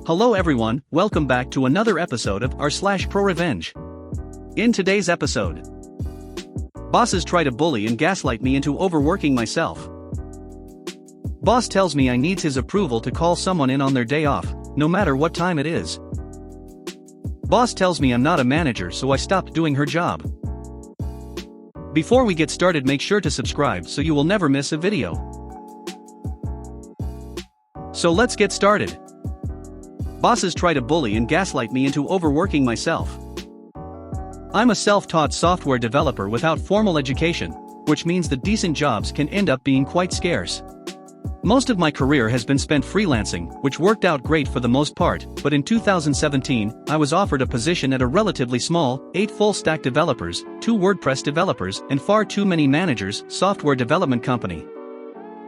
Hello everyone, welcome back to another episode of r/ProRevenge. In today's episode, bosses try to bully and gaslight me into overworking myself. Boss tells me I need his approval to call someone in on their day off, no matter what time it is. Boss tells me I'm not a manager, so I stopped doing her job. Before we get started, make sure to subscribe so you will never miss a video. So let's get started. Bosses try to bully and gaslight me into overworking myself. I'm a self-taught software developer without formal education, which means that decent jobs can end up being quite scarce. Most of my career has been spent freelancing, which worked out great for the most part, but in 2017, I was offered a position at a relatively small, 8 full-stack developers, 2 WordPress developers, and far too many managers software development company.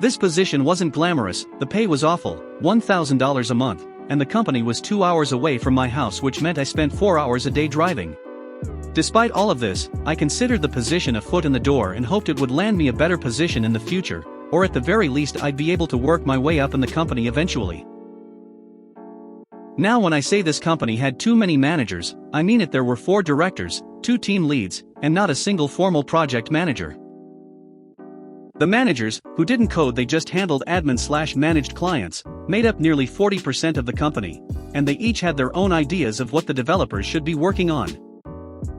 This position wasn't glamorous, the pay was awful, $1,000 a month, and the company was 2 hours away from my house, which meant I spent 4 hours a day driving. Despite all of this, I considered the position a foot in the door and hoped it would land me a better position in the future, or at the very least I'd be able to work my way up in the company eventually. Now when I say this company had too many managers, I mean it. There were 4 directors, 2 team leads, and not a single formal project manager. The managers, who didn't code, they just handled admin/managed clients, made up nearly 40% of the company, and they each had their own ideas of what the developers should be working on.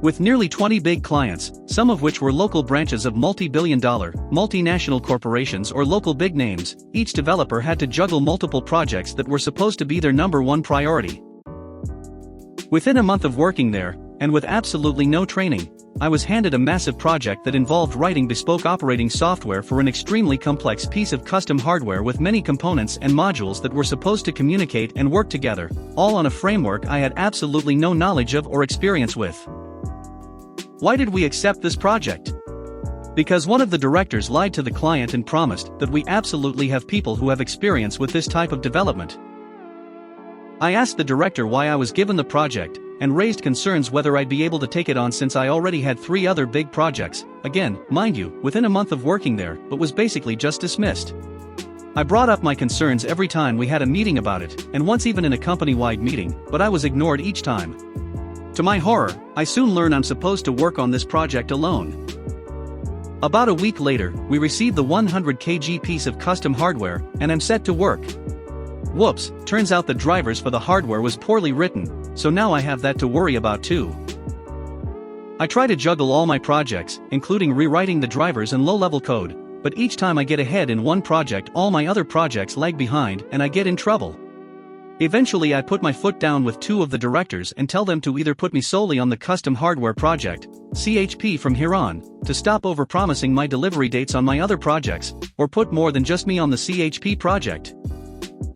With nearly 20 big clients, some of which were local branches of multi-billion-dollar, multinational corporations or local big names, each developer had to juggle multiple projects that were supposed to be their #1 priority. Within a month of working there, and with absolutely no training, I was handed a massive project that involved writing bespoke operating software for an extremely complex piece of custom hardware with many components and modules that were supposed to communicate and work together, all on a framework I had absolutely no knowledge of or experience with. Why did we accept this project? Because one of the directors lied to the client and promised that we absolutely have people who have experience with this type of development. I asked the director why I was given the project, and raised concerns whether I'd be able to take it on since I already had 3 other big projects, again, mind you, within a month of working there, but was basically just dismissed. I brought up my concerns every time we had a meeting about it, and once even in a company-wide meeting, but I was ignored each time. To my horror, I soon learn I'm supposed to work on this project alone. About a week later, we received the 100 kg piece of custom hardware, and I'm set to work. Whoops, turns out the drivers for the hardware was poorly written, so now I have that to worry about too. I try to juggle all my projects, including rewriting the drivers and low-level code, but each time I get ahead in one project, all my other projects lag behind and I get in trouble. Eventually I put my foot down with 2 of the directors and tell them to either put me solely on the custom hardware project, CHP, from here on, to stop overpromising my delivery dates on my other projects, or put more than just me on the CHP project.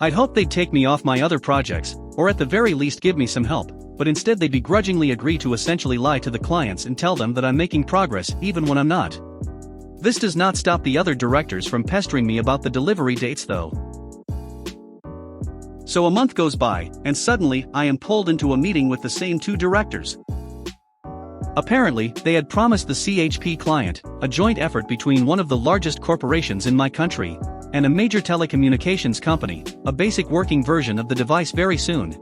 I'd hoped they'd take me off my other projects, or at the very least give me some help, but instead they begrudgingly agree to essentially lie to the clients and tell them that I'm making progress even when I'm not. This does not stop the other directors from pestering me about the delivery dates though. So a month goes by, and suddenly, I am pulled into a meeting with the same 2 directors. Apparently, they had promised the CHP client, a joint effort between one of the largest corporations in my country, and a major telecommunications company, a basic working version of the device very soon.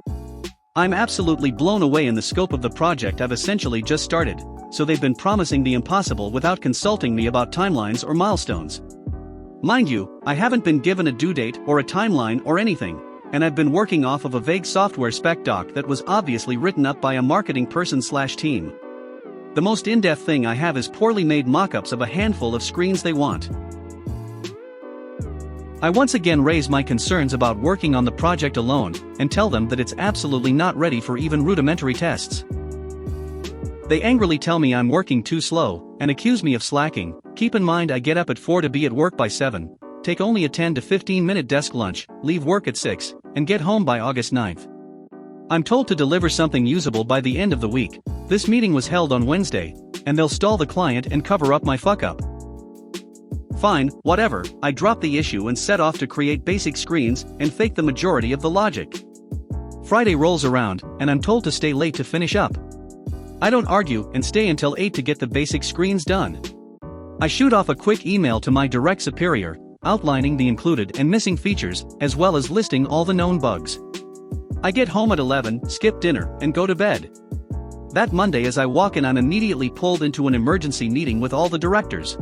I'm absolutely blown away in the scope of the project I've essentially just started, so they've been promising the impossible without consulting me about timelines or milestones. Mind you, I haven't been given a due date or a timeline or anything, and I've been working off of a vague software spec doc that was obviously written up by a marketing person/team. The most in-depth thing I have is poorly made mock-ups of a handful of screens they want. I once again raise my concerns about working on the project alone, and tell them that it's absolutely not ready for even rudimentary tests. They angrily tell me I'm working too slow, and accuse me of slacking. Keep in mind I get up at 4 to be at work by 7, take only a 10 to 15 minute desk lunch, leave work at 6, and get home by August 9th. I'm told to deliver something usable by the end of the week. This meeting was held on Wednesday, and they'll stall the client and cover up my fuck-up. Fine, whatever, I drop the issue and set off to create basic screens and fake the majority of the logic. Friday rolls around, and I'm told to stay late to finish up. I don't argue and stay until 8 to get the basic screens done. I shoot off a quick email to my direct superior, outlining the included and missing features, as well as listing all the known bugs. I get home at 11, skip dinner, and go to bed. That Monday as I walk in, I'm immediately pulled into an emergency meeting with all the directors.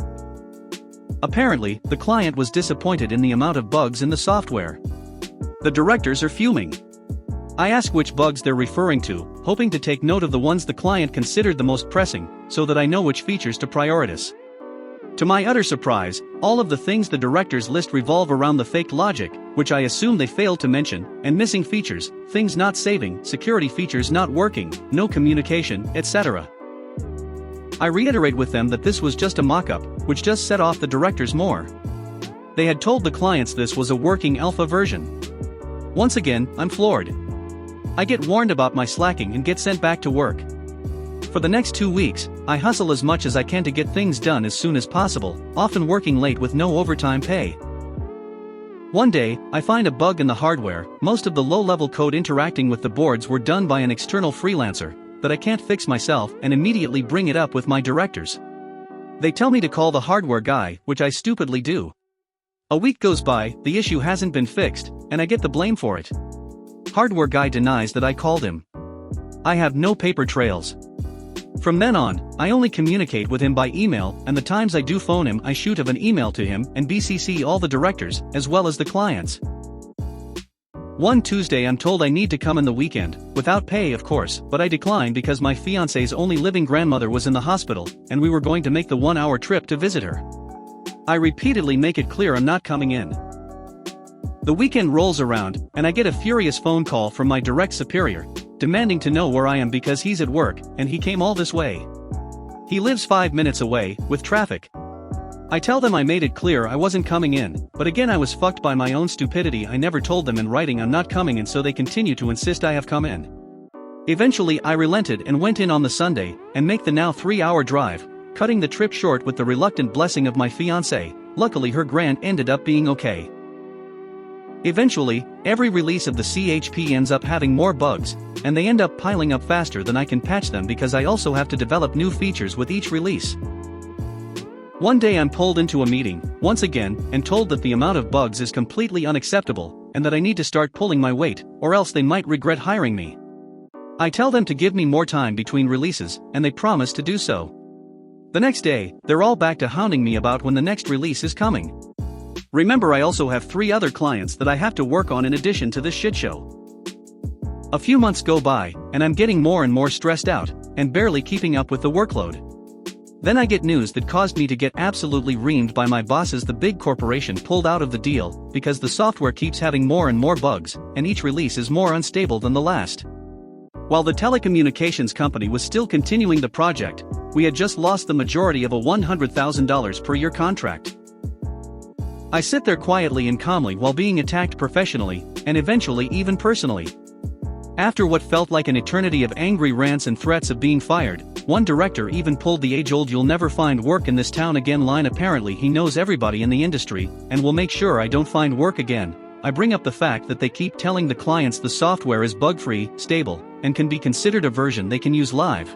Apparently, the client was disappointed in the amount of bugs in the software. The directors are fuming. I ask which bugs they're referring to, hoping to take note of the ones the client considered the most pressing, so that I know which features to prioritize. To my utter surprise, all of the things the directors list revolve around the fake logic, which I assume they failed to mention, and missing features, things not saving, security features not working, no communication, etc. I reiterate with them that this was just a mock-up, which just set off the directors more. They had told the clients this was a working alpha version. Once again, I'm floored. I get warned about my slacking and get sent back to work. For the next 2 weeks, I hustle as much as I can to get things done as soon as possible, often working late with no overtime pay. One day, I find a bug in the hardware. Most of the low-level code interacting with the boards were done by an external freelancer, that I can't fix myself, and immediately bring it up with my directors. They tell me to call the hardware guy, which I stupidly do. A week goes by, the issue hasn't been fixed, and I get the blame for it. Hardware guy denies that I called him. I have no paper trails. From then on, I only communicate with him by email, and the times I do phone him I shoot of an email to him and BCC all the directors, as well as the clients. One Tuesday I'm told I need to come in the weekend, without pay of course, but I decline because my fiance's only living grandmother was in the hospital, and we were going to make the 1-hour trip to visit her. I repeatedly make it clear I'm not coming in. The weekend rolls around, and I get a furious phone call from my direct superior, demanding to know where I am because he's at work, and he came all this way. He lives 5 minutes away, with traffic. I tell them I made it clear I wasn't coming in, but again I was fucked by my own stupidity. I never told them in writing I'm not coming in, so they continue to insist I have come in. Eventually I relented and went in on the Sunday, and make the now 3-hour drive, cutting the trip short with the reluctant blessing of my fiancée. Luckily her grant ended up being okay. Eventually, every release of the CHP ends up having more bugs, and they end up piling up faster than I can patch them because I also have to develop new features with each release. One day I'm pulled into a meeting, once again, and told that the amount of bugs is completely unacceptable, and that I need to start pulling my weight, or else they might regret hiring me. I tell them to give me more time between releases, and they promise to do so. The next day, they're all back to hounding me about when the next release is coming. Remember, I also have 3 other clients that I have to work on in addition to this shitshow. A few months go by, and I'm getting more and more stressed out, and barely keeping up with the workload. Then I get news that caused me to get absolutely reamed by my bosses. The big corporation pulled out of the deal, because the software keeps having more and more bugs, and each release is more unstable than the last. While the telecommunications company was still continuing the project, we had just lost the majority of a $100,000 per year contract. I sit there quietly and calmly while being attacked professionally, and eventually even personally. After what felt like an eternity of angry rants and threats of being fired, one director even pulled the age-old "you'll never find work in this town again" line. Apparently he knows everybody in the industry, and will make sure I don't find work again. I bring up the fact that they keep telling the clients the software is bug-free, stable, and can be considered a version they can use live.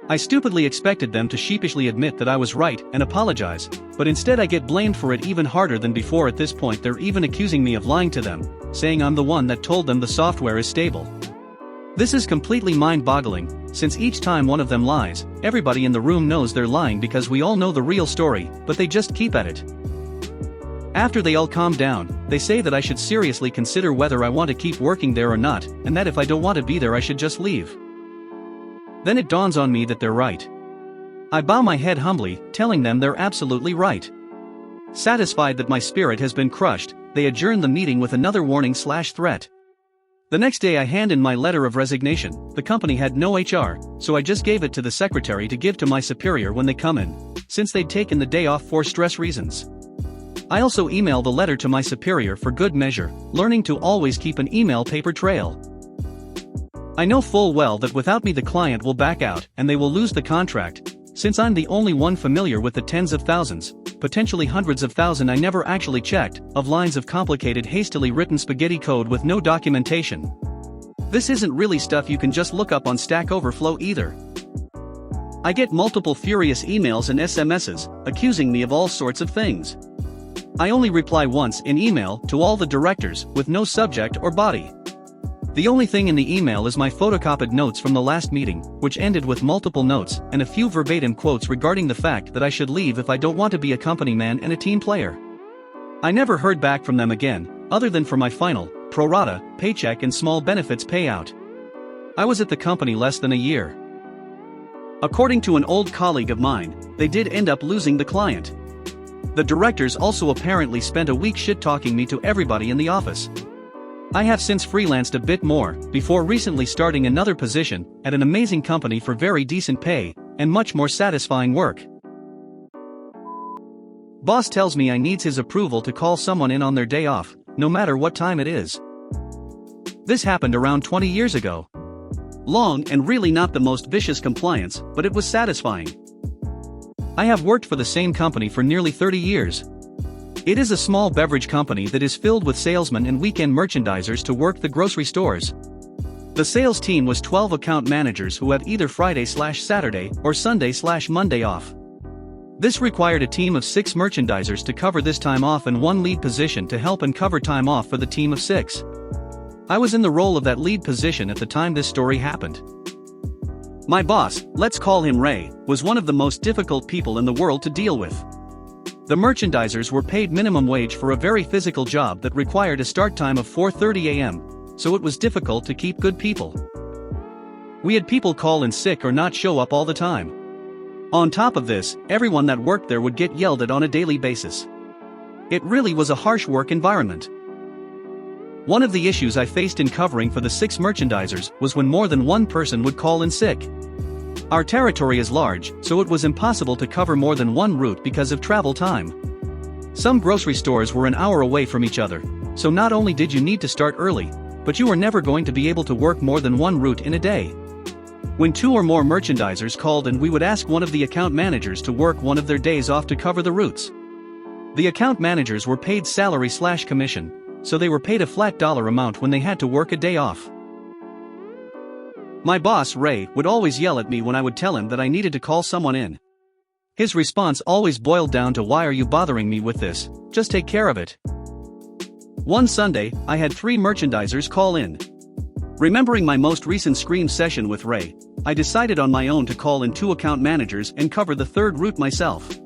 I stupidly expected them to sheepishly admit that I was right and apologize, but instead I get blamed for it even harder than before. At this point they're even accusing me of lying to them, saying I'm the one that told them the software is stable. This is completely mind-boggling, since each time one of them lies, everybody in the room knows they're lying because we all know the real story, but they just keep at it. After they all calm down, they say that I should seriously consider whether I want to keep working there or not, and that if I don't want to be there I should just leave. Then it dawns on me that they're right. I bow my head humbly, telling them they're absolutely right. Satisfied that my spirit has been crushed, they adjourn the meeting with another warning/threat. The next day I hand in my letter of resignation. The company had no HR, so I just gave it to the secretary to give to my superior when they come in, since they'd taken the day off for stress reasons. I also email the letter to my superior for good measure, learning to always keep an email paper trail. I know full well that without me the client will back out and they will lose the contract, since I'm the only one familiar with the tens of thousands, potentially hundreds of thousands I never actually checked, of lines of complicated hastily written spaghetti code with no documentation. This isn't really stuff you can just look up on Stack Overflow either. I get multiple furious emails and SMSs, accusing me of all sorts of things. I only reply once in email to all the directors, with no subject or body. The only thing in the email is my photocopied notes from the last meeting, which ended with multiple notes and a few verbatim quotes regarding the fact that I should leave if I don't want to be a company man and a team player. I never heard back from them again, other than for my final, pro rata, paycheck and small benefits payout. I was at the company less than a year. According to an old colleague of mine, they did end up losing the client. The directors also apparently spent a week shit-talking me to everybody in the office. I have since freelanced a bit more, before recently starting another position at an amazing company for very decent pay and much more satisfying work. Boss tells me I needs his approval to call someone in on their day off, no matter what time it is. This happened around 20 years ago. Long and really not the most vicious compliance, but it was satisfying. I have worked for the same company for nearly 30 years. It is a small beverage company that is filled with salesmen and weekend merchandisers to work the grocery stores. The sales team was 12 account managers who have either Friday/Saturday or Sunday/Monday off. This required a team of 6 merchandisers to cover this time off and 1 lead position to help and cover time off for the team of 6. I was in the role of that lead position at the time this story happened. My boss, let's call him Ray, was one of the most difficult people in the world to deal with. The merchandisers were paid minimum wage for a very physical job that required a start time of 4:30 a.m., so it was difficult to keep good people. We had people call in sick or not show up all the time. On top of this, everyone that worked there would get yelled at on a daily basis. It really was a harsh work environment. One of the issues I faced in covering for the 6 merchandisers was when more than one person would call in sick. Our territory is large, so it was impossible to cover more than one route because of travel time. Some grocery stores were an hour away from each other, so not only did you need to start early, but you were never going to be able to work more than one route in a day. When 2 or more merchandisers called in, we would ask one of the account managers to work one of their days off to cover the routes. The account managers were paid salary/commission, so they were paid a flat dollar amount when they had to work a day off. My boss, Ray, would always yell at me when I would tell him that I needed to call someone in. His response always boiled down to, "Why are you bothering me with this? Just take care of it." One Sunday, I had 3 merchandisers call in. Remembering my most recent scream session with Ray, I decided on my own to call in 2 account managers and cover the 3rd route myself.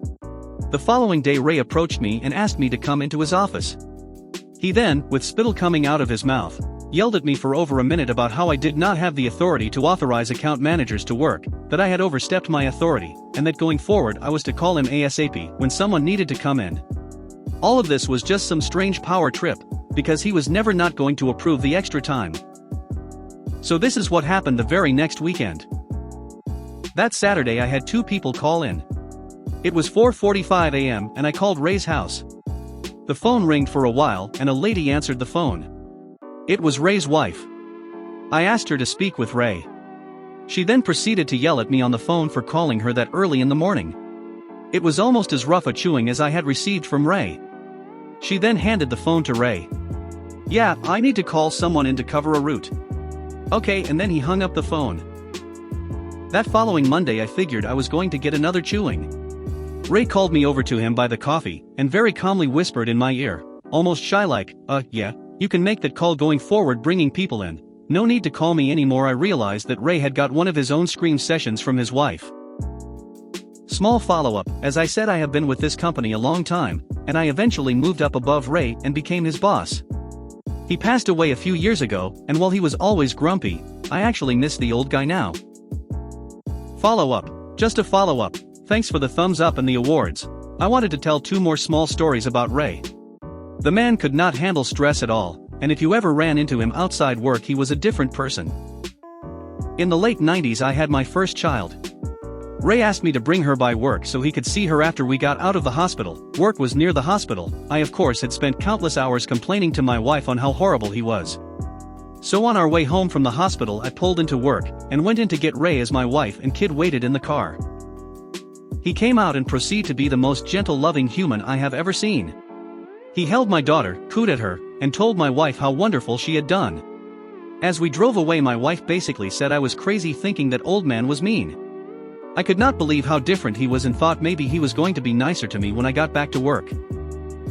The following day, Ray approached me and asked me to come into his office. He then, with spittle coming out of his mouth, yelled at me for over a minute about how I did not have the authority to authorize account managers to work, that I had overstepped my authority, and that going forward I was to call him ASAP when someone needed to come in. All of this was just some strange power trip, because he was never not going to approve the extra time. So this is what happened the very next weekend. That Saturday I had 2 people call in. It was 4:45 a.m. and I called Ray's house. The phone rang for a while and a lady answered the phone. It was Ray's wife. I asked her to speak with Ray. She then proceeded to yell at me on the phone for calling her that early in the morning. It was almost as rough a chewing as I had received from Ray. She then handed the phone to Ray. "Yeah, I need to call someone in to cover a route." "Okay," and then he hung up the phone. That following Monday I figured I was going to get another chewing. Ray called me over to him by the coffee and very calmly whispered in my ear, almost shy like, "Yeah, you can make that call going forward bringing people in. No need to call me anymore." I realized that Ray had got one of his own scream sessions from his wife. Small follow-up, as I said, I have been with this company a long time, and I eventually moved up above Ray and became his boss. He passed away a few years ago, and while he was always grumpy, I actually miss the old guy now. Follow-up, just a follow-up, thanks for the thumbs up and the awards. I wanted to tell 2 more small stories about Ray. The man could not handle stress at all, and if you ever ran into him outside work he was a different person. In the late 90s I had my first child. Ray asked me to bring her by work so he could see her after we got out of the hospital. Work was near the hospital. I of course had spent countless hours complaining to my wife on how horrible he was. So on our way home from the hospital I pulled into work, and went in to get Ray as my wife and kid waited in the car. He came out and proceeded to be the most gentle loving human I have ever seen. He held my daughter, cooed at her, and told my wife how wonderful she had done. As we drove away my wife basically said I was crazy thinking that old man was mean. I could not believe how different he was and thought maybe he was going to be nicer to me when I got back to work.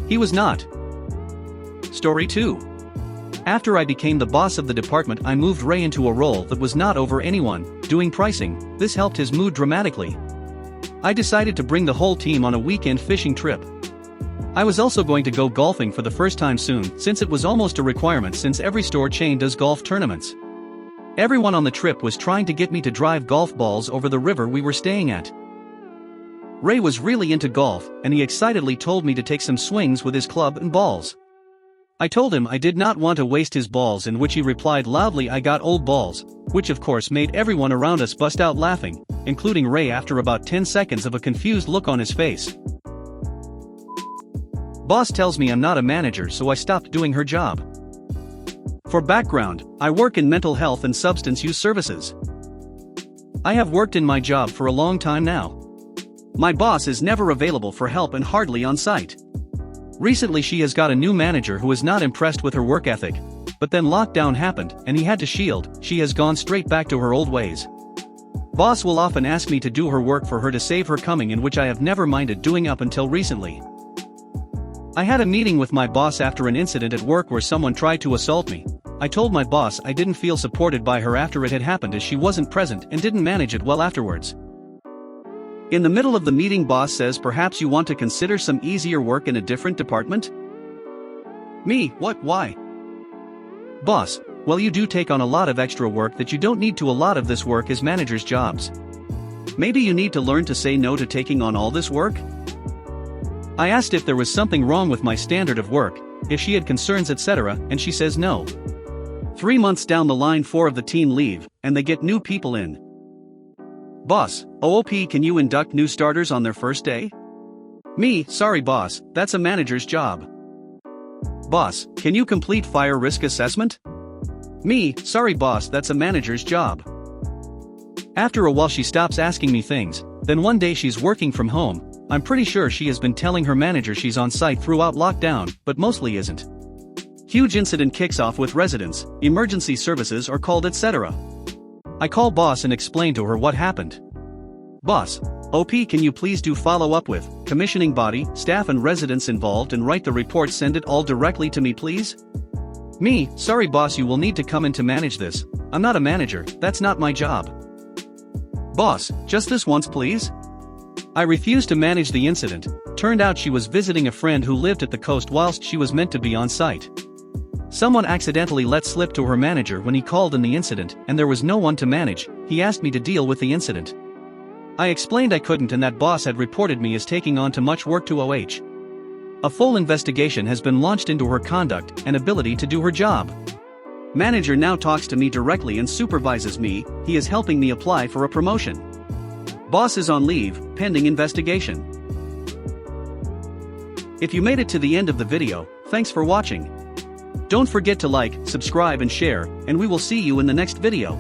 He was not. Story 2. After I became the boss of the department, I moved Ray into a role that was not over anyone, doing pricing. This helped his mood dramatically. I decided to bring the whole team on a weekend fishing trip. I was also going to go golfing for the first time soon, since it was almost a requirement since every store chain does golf tournaments. Everyone on the trip was trying to get me to drive golf balls over the river we were staying at. Ray was really into golf, and he excitedly told me to take some swings with his club and balls. I told him I did not want to waste his balls, in which he replied loudly, "I got old balls," which of course made everyone around us bust out laughing, including Ray after about 10 seconds of a confused look on his face. Boss tells me I'm not a manager, so I stopped doing her job. For background, I work in mental health and substance use services. I have worked in my job for a long time now. My boss is never available for help and hardly on site. Recently she has got a new manager who is not impressed with her work ethic, but then lockdown happened and he had to shield. She has gone straight back to her old ways. Boss will often ask me to do her work for her to save her coming, in which I have never minded doing up until recently. I had a meeting with my boss after an incident at work where someone tried to assault me. I told my boss I didn't feel supported by her after it had happened, as she wasn't present and didn't manage it well afterwards. In the middle of the meeting, boss says, "Perhaps you want to consider some easier work in a different department?" Me, what, why? Boss, well, you do take on a lot of extra work that you don't need to. A lot of this work is managers' jobs. Maybe you need to learn to say no to taking on all this work? I asked if there was something wrong with my standard of work, if she had concerns, etc., and she says no. 3 months down the line, 4 of the team leave, and they get new people in. Boss, OOP, can you induct new starters on their first day? Me, sorry boss, that's a manager's job. Boss, can you complete fire risk assessment? Me, sorry boss, that's a manager's job. After a while she stops asking me things, then one day she's working from home. I'm pretty sure she has been telling her manager she's on site throughout lockdown, but mostly isn't. Huge incident kicks off with residents, emergency services are called, etc. I call boss and explain to her what happened. Boss, OP, can you please do follow up with commissioning body, staff and residents involved and write the report, send it all directly to me please? Me, sorry boss, you will need to come in to manage this. I'm not a manager, that's not my job. Boss, just this once please? I refused to manage the incident. Turned out she was visiting a friend who lived at the coast whilst she was meant to be on site. Someone accidentally let slip to her manager when he called in the incident, and there was no one to manage. He asked me to deal with the incident. I explained I couldn't and that boss had reported me as taking on too much work to OH. A full investigation has been launched into her conduct and ability to do her job. Manager now talks to me directly and supervises me. He is helping me apply for a promotion. Boss is on leave, pending investigation. If you made it to the end of the video, thanks for watching. Don't forget to like, subscribe and share, and we will see you in the next video.